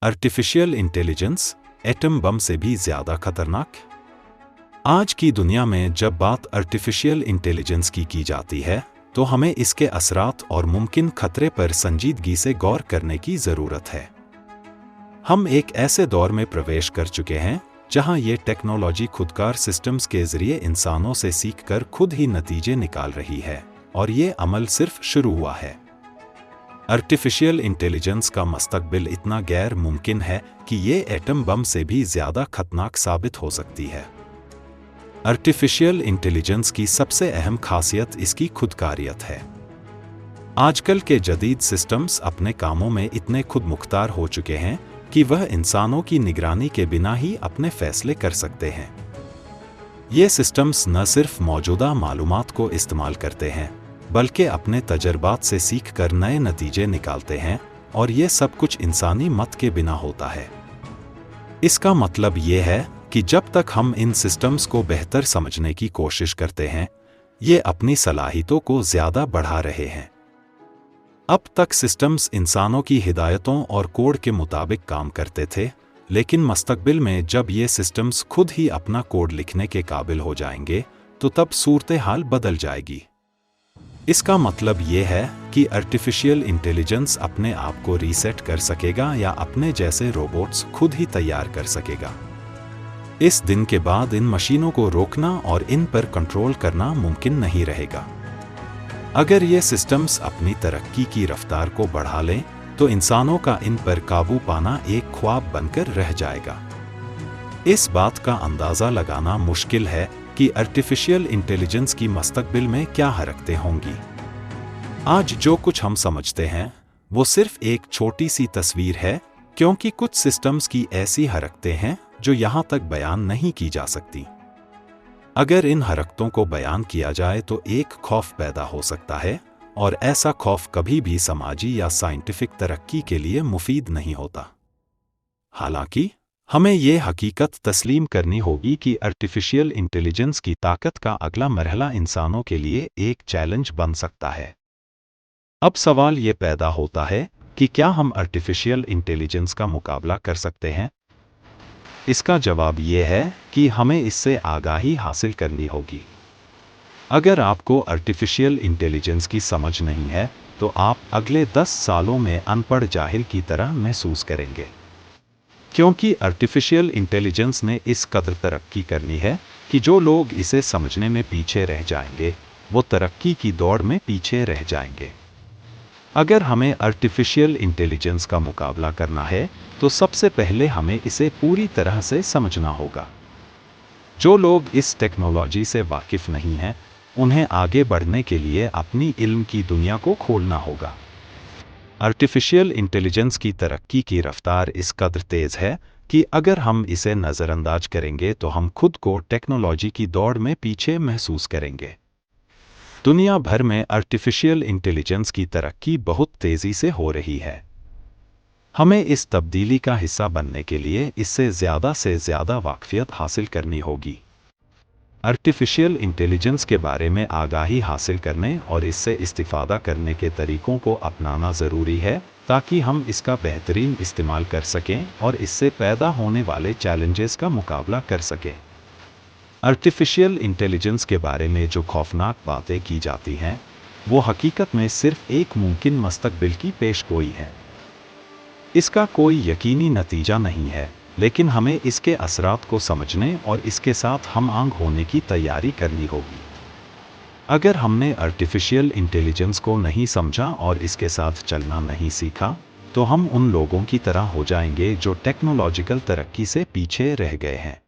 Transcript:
Artificial intelligence atom bomb से भी ज्यादा खतरनाक। आज की दुनिया में जब बात आर्टिफिशियल इंटेलिजेंस की जाती है तो हमें इसके असरात और मुमकिन खतरे पर संजीदगी से गौर करने की जरूरत है। हम एक ऐसे दौर में प्रवेश कर चुके हैं जहां ये टेक्नोलॉजी खुदकार सिस्टम्स के जरिए इंसानों से सीखकर खुद ही नतीजे निकाल रही है, और ये अमल सिर्फ शुरू हुआ है। आर्टिफिशियल इंटेलिजेंस का मुस्तकबिल इतना गैर मुमकिन है कि ये एटम बम से भी ज्यादा खतरनाक साबित हो सकती है। आर्टिफिशियल इंटेलिजेंस की सबसे अहम खासियत इसकी खुदकारियत है। आजकल के जदीद सिस्टम्स अपने कामों में इतने खुद मुख्तार हो चुके हैं कि वह इंसानों की निगरानी के बिना ही अपने फैसले कर सकते हैं। ये सिस्टम्स न सिर्फ मौजूदा मालूमात को इस्तेमाल करते हैं बल्कि अपने तजर्बात से सीख कर नए नतीजे निकालते हैं, और ये सब कुछ इंसानी मत के बिना होता है। इसका मतलब ये है कि जब तक हम इन सिस्टम्स को बेहतर समझने की कोशिश करते हैं, ये अपनी सलाहियतों को ज्यादा बढ़ा रहे हैं। अब तक सिस्टम्स इंसानों की हिदायतों और कोड के मुताबिक काम करते थे, लेकिन मुस्तकबिल में जब ये सिस्टम्स खुद ही अपना कोड लिखने के काबिल हो जाएंगे तो तब सूरत हाल बदल जाएगी। इसका मतलब ये है कि आर्टिफिशियल इंटेलिजेंस अपने आप को रीसेट कर सकेगा या अपने जैसे रोबोट्स खुद ही तैयार कर सकेगा। इस दिन के बाद इन मशीनों को रोकना और इन पर कंट्रोल करना मुमकिन नहीं रहेगा। अगर ये सिस्टम्स अपनी तरक्की की रफ्तार को बढ़ा लें तो इंसानों का इन पर काबू पाना एक ख्वाब बनकर रह जाएगा। इस बात का अंदाज़ा लगाना मुश्किल है कि आर्टिफिशियल इंटेलिजेंस की मुस्तकबिल में क्या हरकतें होंगी। आज जो कुछ हम समझते हैं वो सिर्फ एक छोटी सी तस्वीर है, क्योंकि कुछ सिस्टम्स की ऐसी हरकतें हैं जो यहाँ तक बयान नहीं की जा सकती। अगर इन हरकतों को बयान किया जाए तो एक खौफ पैदा हो सकता है, और ऐसा खौफ कभी भी समाजी या साइंटिफिक तरक्की के लिए मुफीद नहीं होता। हालांकि हमें ये हकीकत तस्लीम करनी होगी कि आर्टिफिशियल इंटेलिजेंस की ताकत का अगला मरहला इंसानों के लिए एक चैलेंज बन सकता है। अब सवाल ये पैदा होता है कि क्या हम आर्टिफिशियल इंटेलिजेंस का मुकाबला कर सकते हैं? इसका जवाब ये है कि हमें इससे आगाही हासिल करनी होगी। अगर आपको आर्टिफिशियल इंटेलिजेंस की समझ नहीं है तो आप अगले 10 सालों में अनपढ़ जाहिल की तरह महसूस करेंगे, क्योंकि आर्टिफिशियल इंटेलिजेंस ने इस कदर तरक्की करनी है कि जो लोग इसे समझने में पीछे रह जाएंगे वो तरक्की की दौड़ में पीछे रह जाएंगे। अगर हमें आर्टिफिशियल इंटेलिजेंस का मुकाबला करना है तो सबसे पहले हमें इसे पूरी तरह से समझना होगा। जो लोग इस टेक्नोलॉजी से वाकिफ नहीं हैं, उन्हें आगे बढ़ने के लिए अपनी इल्म की दुनिया को खोलना होगा। आर्टिफिशियल इंटेलिजेंस की तरक्की की रफ्तार इस कदर तेज़ है कि अगर हम इसे नज़रअंदाज करेंगे तो हम खुद को टेक्नोलॉजी की दौड़ में पीछे महसूस करेंगे। दुनिया भर में आर्टिफिशियल इंटेलिजेंस की तरक्की बहुत तेज़ी से हो रही है। हमें इस तब्दीली का हिस्सा बनने के लिए इससे ज़्यादा वाकफियत हासिल करनी होगी। आर्टिफिशियल इंटेलिजेंस के बारे में आगाही हासिल करने और इससे इस्तिफ़ादा करने के तरीक़ों को अपनाना ज़रूरी है ताकि हम इसका बेहतरीन इस्तेमाल कर सकें और इससे पैदा होने वाले चैलेंजेस का मुकाबला कर सकें। आर्टिफिशियल इंटेलिजेंस के बारे में जो खौफनाक बातें की जाती हैं वो हकीकत में सिर्फ एक मुमकिन मुस्तकबिल की पेशगोई है। इसका कोई यकीनी नतीजा नहीं है, लेकिन हमें इसके असरात को समझने और इसके साथ हम आंग होने की तैयारी करनी होगी। अगर हमने आर्टिफिशियल इंटेलिजेंस को नहीं समझा और इसके साथ चलना नहीं सीखा तो हम उन लोगों की तरह हो जाएंगे जो टेक्नोलॉजिकल तरक्की से पीछे रह गए हैं।